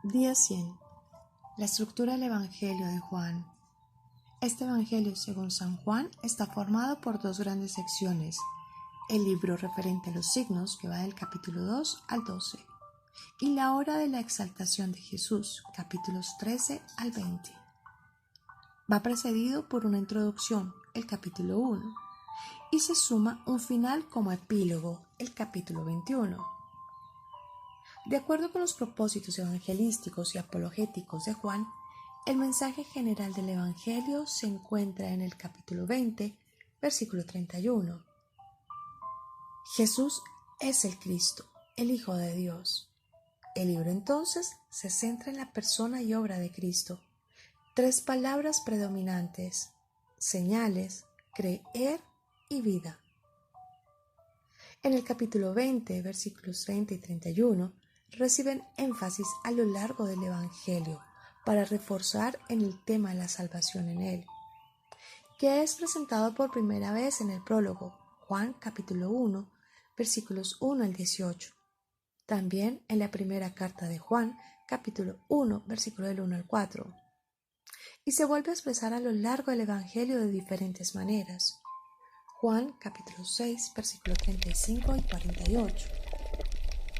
Día 100. La estructura del Evangelio de Juan. Este Evangelio, según San Juan, está formado por dos grandes secciones. El libro referente a los signos, que va del capítulo 2 al 12, y la hora de la exaltación de Jesús, capítulos 13 al 20. Va precedido por una introducción, el capítulo 1, y se suma un final como epílogo, el capítulo 21. De acuerdo con los propósitos evangelísticos y apologéticos de Juan, el mensaje general del Evangelio se encuentra en el capítulo 20, versículo 31. Jesús es el Cristo, el Hijo de Dios. El libro entonces se centra en la persona y obra de Cristo. Tres palabras predominantes: señales, creer y vida. En el capítulo 20, versículos 30 y 31, reciben énfasis a lo largo del Evangelio para reforzar en el tema de la salvación en él, que es presentado por primera vez en el prólogo, Juan capítulo 1, versículos 1 al 18. También en la primera carta de Juan, capítulo 1, versículo del 1 al 4. Y se vuelve a expresar a lo largo del Evangelio de diferentes maneras. Juan capítulo 6, versículo 35 y 48.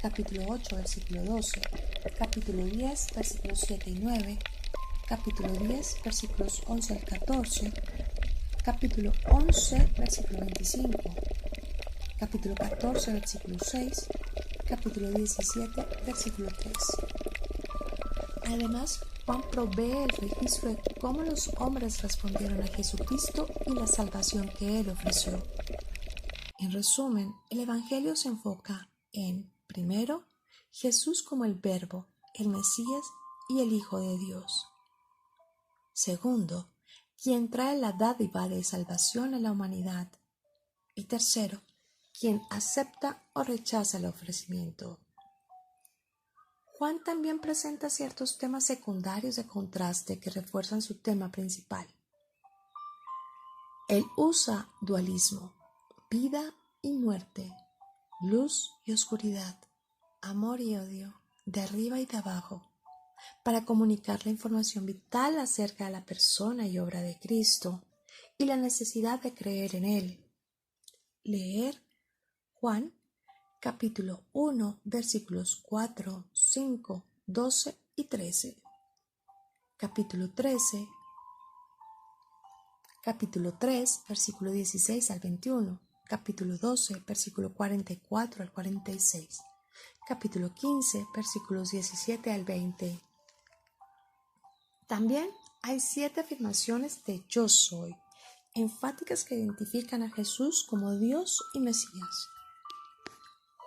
Capítulo 8, versículo 12, capítulo 10, versículos 7 y 9, capítulo 10, versículos 11 al 14, capítulo 11, versículo 25, capítulo 14, versículo 6, capítulo 17, versículo 3. Además, Juan provee el registro de cómo los hombres respondieron a Jesucristo y la salvación que Él ofreció. En resumen, el Evangelio se enfoca en: primero, Jesús como el Verbo, el Mesías y el Hijo de Dios. Segundo, quien trae la dádiva de salvación a la humanidad. Y tercero, quien acepta o rechaza el ofrecimiento. Juan también presenta ciertos temas secundarios de contraste que refuerzan su tema principal. Él usa dualismo, vida y muerte, luz y oscuridad, amor y odio, de arriba y de abajo, para comunicar la información vital acerca de la persona y obra de Cristo y la necesidad de creer en Él. Leer Juan, capítulo 1, versículos 4, 5, 12 y 13. Capítulo 13, capítulo 3, versículo 16 al 21. Capítulo 12, versículo 44 al 46. Capítulo 15, versículos 17 al 20. También hay 7 afirmaciones de yo soy, enfáticas que identifican a Jesús como Dios y Mesías.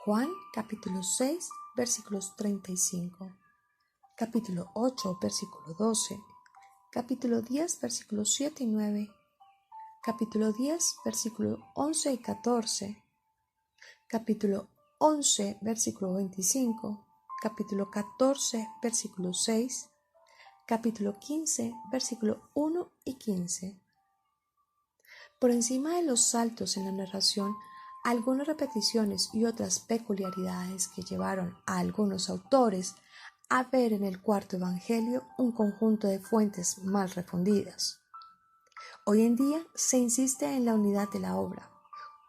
Juan, capítulo 6, versículos 35. Capítulo 8, versículo 12. Capítulo 10, versículos 7 y 9. Capítulo 10, versículos 11 y 14. Capítulo 11, versículo 25. Capítulo 14, versículo 6. Capítulo 15, versículo 1 y 15. Por encima de los saltos en la narración, algunas repeticiones y otras peculiaridades que llevaron a algunos autores a ver en el cuarto evangelio un conjunto de fuentes mal refundidas. Hoy en día se insiste en la unidad de la obra.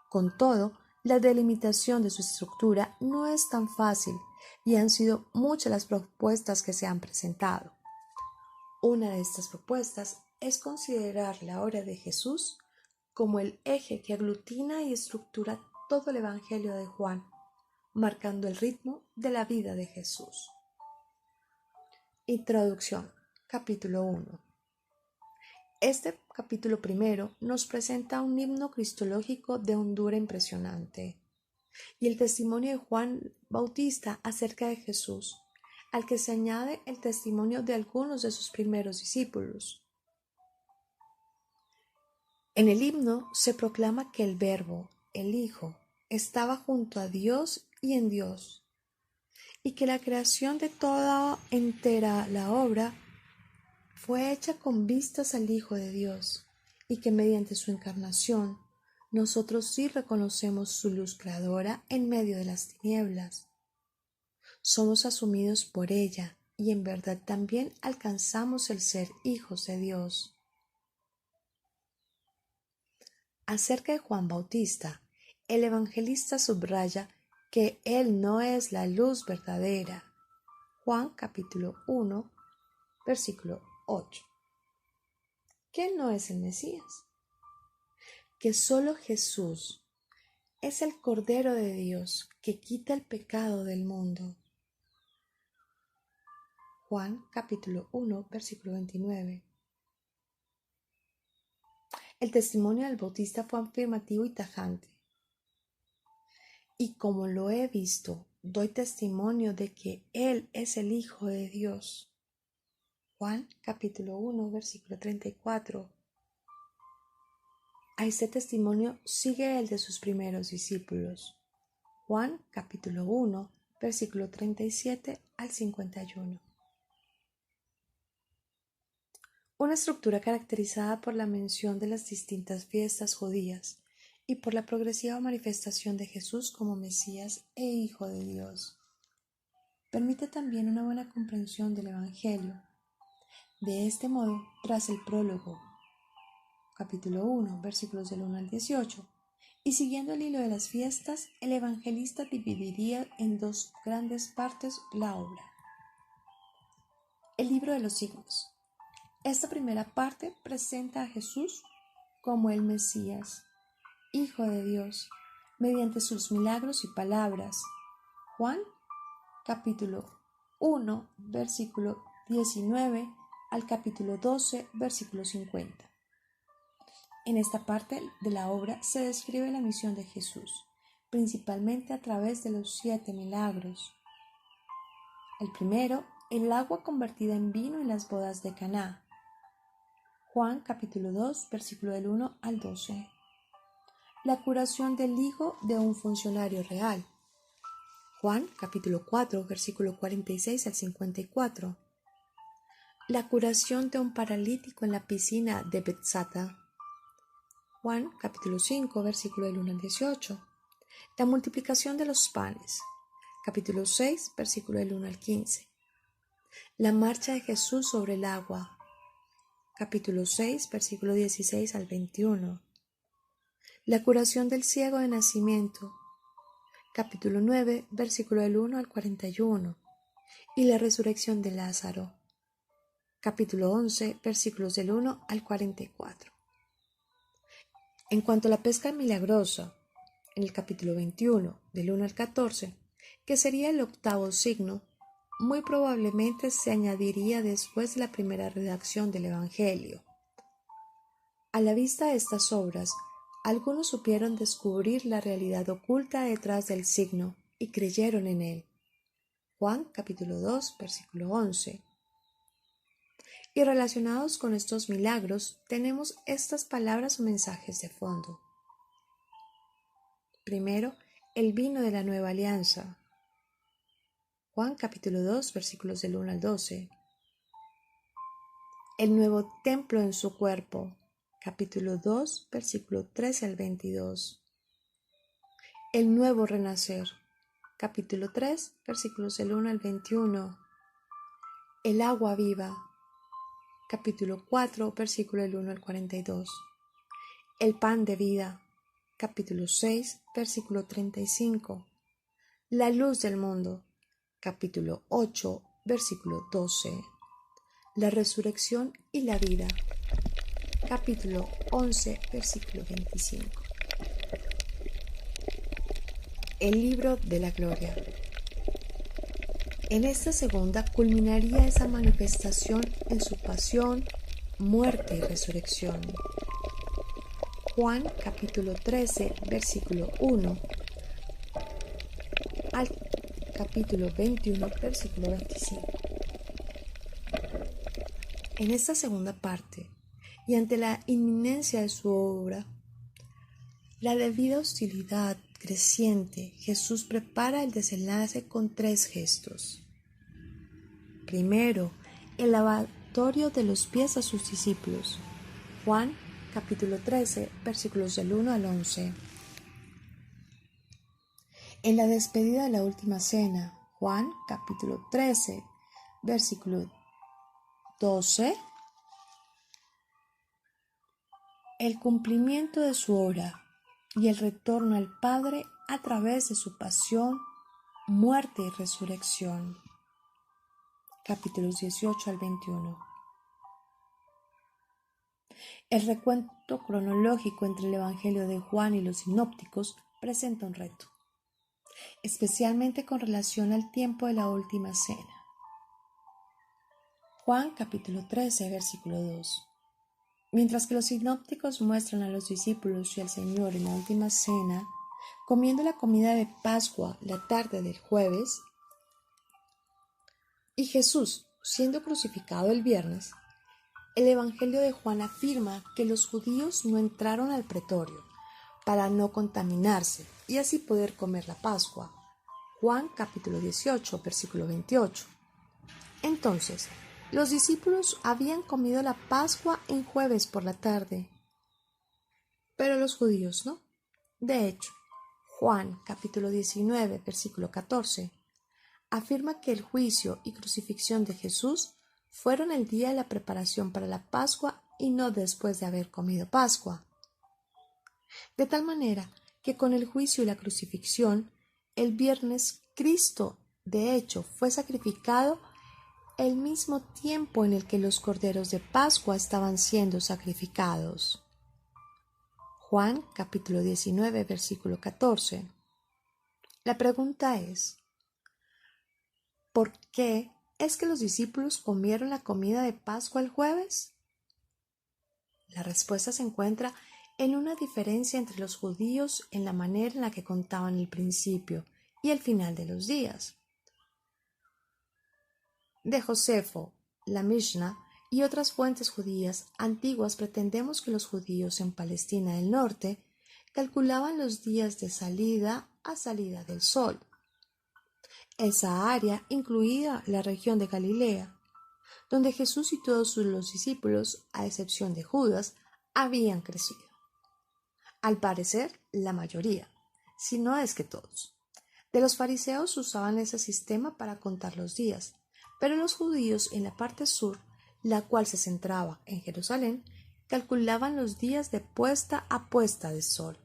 Con todo, la delimitación de su estructura no es tan fácil y han sido muchas las propuestas que se han presentado. Una de estas propuestas es considerar la obra de Jesús como el eje que aglutina y estructura todo el Evangelio de Juan, marcando el ritmo de la vida de Jesús. Introducción, capítulo 1. Este capítulo primero nos presenta un himno cristológico de hondura impresionante y el testimonio de Juan Bautista acerca de Jesús, al que se añade el testimonio de algunos de sus primeros discípulos. En el himno se proclama que el Verbo, el Hijo, estaba junto a Dios y en Dios, y que la creación de toda entera la obra fue hecha con vistas al Hijo de Dios, y que mediante su encarnación nosotros sí reconocemos su luz creadora en medio de las tinieblas. Somos asumidos por ella y en verdad también alcanzamos el ser hijos de Dios. Acerca de Juan Bautista, el evangelista subraya que él no es la luz verdadera. Juan capítulo 1, versículo 8. Que él no es el Mesías. Que solo Jesús es el Cordero de Dios que quita el pecado del mundo. Juan capítulo 1, versículo 29. El testimonio del Bautista fue afirmativo y tajante. Y como lo he visto, doy testimonio de que Él es el Hijo de Dios. Juan capítulo 1, versículo 34. A este testimonio sigue el de sus primeros discípulos. Juan capítulo 1, versículo 37 al 51. Una estructura caracterizada por la mención de las distintas fiestas judías y por la progresiva manifestación de Jesús como Mesías e Hijo de Dios. Permite también una buena comprensión del Evangelio. De este modo, tras el prólogo, capítulo 1, versículos del 1 al 18, y siguiendo el hilo de las fiestas, el evangelista dividiría en dos grandes partes la obra. El libro de los signos. Esta primera parte presenta a Jesús como el Mesías, Hijo de Dios, mediante sus milagros y palabras. Juan, capítulo 1, versículo 19 al capítulo 12, versículo 50. En esta parte de la obra se describe la misión de Jesús, principalmente a través de los 7 milagros. El primero, el agua convertida en vino en las bodas de Caná. Juan capítulo 2, versículo del 1 al 12. La curación del hijo de un funcionario real. Juan capítulo 4, versículo 46 al 54. La curación de un paralítico en la piscina de Bethsatá. Juan capítulo 5, versículo del 1 al 18. La multiplicación de los panes. Capítulo 6, versículo del 1 al 15. La marcha de Jesús sobre el agua. Capítulo 6, versículo 16 al 21. La curación del ciego de nacimiento. Capítulo 9, versículo del 1 al 41. Y la resurrección de Lázaro. Capítulo 11, versículos del 1 al 44. En cuanto a la pesca milagrosa, en el capítulo 21, del 1 al 14, que sería el octavo signo, muy probablemente se añadiría después de la primera redacción del Evangelio. A la vista de estas obras, algunos supieron descubrir la realidad oculta detrás del signo y creyeron en él. Juan capítulo 2, versículo 11. Y relacionados con estos milagros, tenemos estas palabras o mensajes de fondo. Primero, el vino de la nueva alianza. Juan capítulo 2, versículos del 1 al 12. El nuevo templo en su cuerpo. Capítulo 2, versículo 13 al 22. El nuevo renacer. Capítulo 3, versículos del 1 al 21. El agua viva. Capítulo 4, versículo del 1 al 42. El pan de vida. Capítulo 6, versículo 35. La luz del mundo. Capítulo 8, versículo 12. La resurrección y la vida. Capítulo 11, versículo 25. El libro de la gloria. En esta segunda culminaría esa manifestación en su pasión, muerte y resurrección. Juan capítulo 13, versículo 1 al capítulo 21, versículo 25. En esta segunda parte, y ante la inminencia de su obra, la debida hostilidad creciente, Jesús prepara el desenlace con 3 gestos. Primero, el lavatorio de los pies a sus discípulos. Juan capítulo 13, versículos del 1 al 11. En la despedida de la última cena. Juan capítulo 13, versículo 12, el cumplimiento de su obra y el retorno al Padre a través de su pasión, muerte y resurrección. Capítulos 18 al 21. El recuento cronológico entre el Evangelio de Juan y los sinópticos presenta un reto, especialmente con relación al tiempo de la última cena. Juan capítulo 13, versículo 2. Mientras que los sinópticos muestran a los discípulos y al Señor en la última cena, comiendo la comida de Pascua la tarde del jueves, y Jesús siendo crucificado el viernes, el Evangelio de Juan afirma que los judíos no entraron al pretorio para no contaminarse y así poder comer la Pascua. Juan capítulo 18, versículo 28. Entonces, los discípulos habían comido la Pascua en jueves por la tarde, pero los judíos no. De hecho, Juan capítulo 19, versículo 14, afirma que el juicio y crucifixión de Jesús fueron el día de la preparación para la Pascua y no después de haber comido Pascua. De tal manera que con el juicio y la crucifixión, el viernes Cristo, de hecho, fue sacrificado el mismo tiempo en el que los corderos de Pascua estaban siendo sacrificados. Juan capítulo 19, versículo 14. La pregunta es, ¿por qué es que los discípulos comieron la comida de Pascua el jueves? La respuesta se encuentra en una diferencia entre los judíos en la manera en la que contaban el principio y el final de los días. De Josefo, la Mishnah y otras fuentes judías antiguas pretendemos que los judíos en Palestina del Norte calculaban los días de salida a salida del sol. Esa área incluía la región de Galilea, donde Jesús y todos los discípulos, a excepción de Judas, habían crecido. Al parecer, la mayoría, si no es que todos. De los fariseos usaban ese sistema para contar los días, pero los judíos en la parte sur, la cual se centraba en Jerusalén, calculaban los días de puesta a puesta de sol.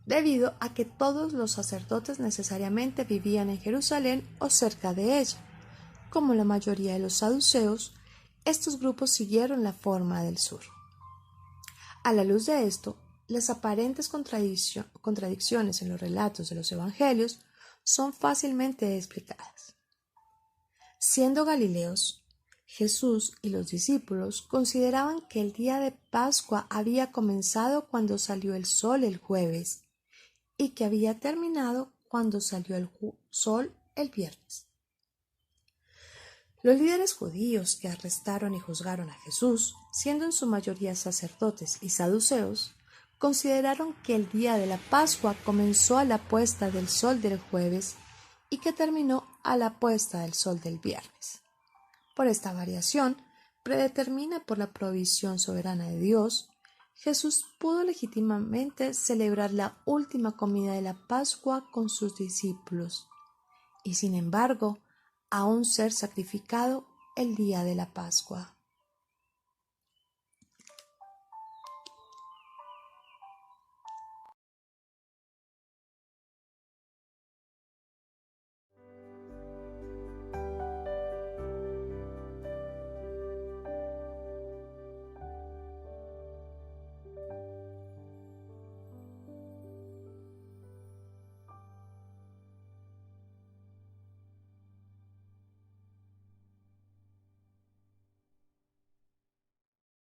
Debido a que todos los sacerdotes necesariamente vivían en Jerusalén o cerca de ella, como la mayoría de los saduceos, estos grupos siguieron la forma del sur. A la luz de esto, las aparentes contradicciones en los relatos de los evangelios son fácilmente explicadas. Siendo galileos, Jesús y los discípulos consideraban que el día de Pascua había comenzado cuando salió el sol el jueves y que había terminado cuando salió el sol el viernes. Los líderes judíos que arrestaron y juzgaron a Jesús, siendo en su mayoría sacerdotes y saduceos, consideraron que el día de la Pascua comenzó a la puesta del sol del jueves y que terminó a la puesta del sol del viernes. Por esta variación, predeterminada por la provisión soberana de Dios, Jesús pudo legítimamente celebrar la última comida de la Pascua con sus discípulos y, sin embargo, aún ser sacrificado el día de la Pascua.